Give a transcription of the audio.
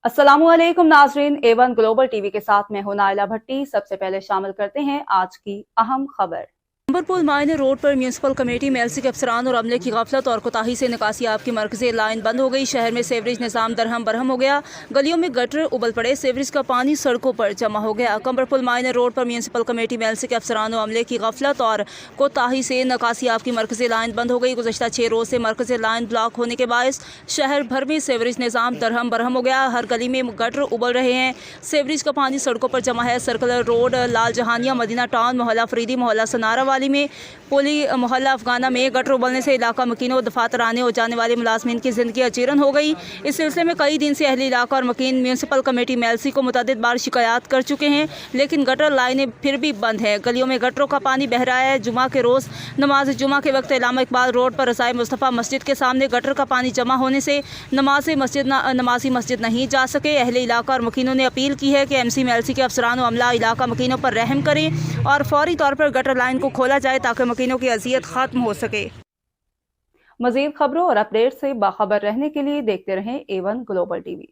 अस्सलामु अलैकुम नाजरीन, A1 ग्लोबल टीवी के साथ मैं हूं नाइला भट्टी। सबसे पहले शामिल करते हैं आज की अहम खबर। अंबरपुर मायने रोड पर म्यूनसिपल कमेटी में एलसी के अफसरान और अमले की गफलत और कोताही से निकासी आप की मरकजी लाइन बंद हो गई। शहर में सेवरेज निज़ाम दरहम बरहम हो गया। गलियों में गटर उबल पड़े। सेवरेज का पानी सड़कों पर जमा हो गया। कंबरपुर मायने रोड पर म्यूनसिपल कमेटी में एलसी के अफसरान और अमले की गफलत और कोताही से निकासी आप की मरकजी लाइन बंद हो गई। गुज़श्ता 6 रोज से मरकजी लाइन ब्लॉक होने के बायस शहर भर में सेवरेज निज़ाम दरहम बरहम हो गया। हर गली में गटर उबल रहे हैं। सेवरेज का पानी सड़कों पर जमा है। सर्कुलर रोड, लाल जहानिया, मदीना टाउन, मोहल्ला फरीदी, मोहल्ला सनारा वाली में, पोली मोहल्ला अफगाना में गटर उबलने से इलाका मकीनों और दफातर आने और जाने वाले मुलाजमीन की जिंदगी अचीरन हो गई। इस सिलसिले में कई दिन से अहली इलाका और मकीन म्यूनसिपल कमेटी मेलसी को मुतअद्दिद बार शिकायत कर चुके हैं, लेकिन गटर लाइनें फिर भी बंद है। गलियों में गटरों का पानी बह रहा है। जुमा के रोज़ नमाज जुमा के वक्त इलामा इकबाल रोड पर रसाई मुस्तफ़ा मस्जिद के सामने गटर का पानी जमा होने से नमाजी मस्जिद नहीं जा सके। अहले इलाका और मकीनों ने अपील की है कि MC मेलसी के अफसरान और अमला इलाका मकीनों पर रहम करें और फौरी तौर पर गटर लाइन को खोला जाए ताकि मकीनों की अजियत खत्म हो सके। मजीद खबरों और अपडेट से बाखबर रहने के लिए देखते रहें A1 ग्लोबल टीवी।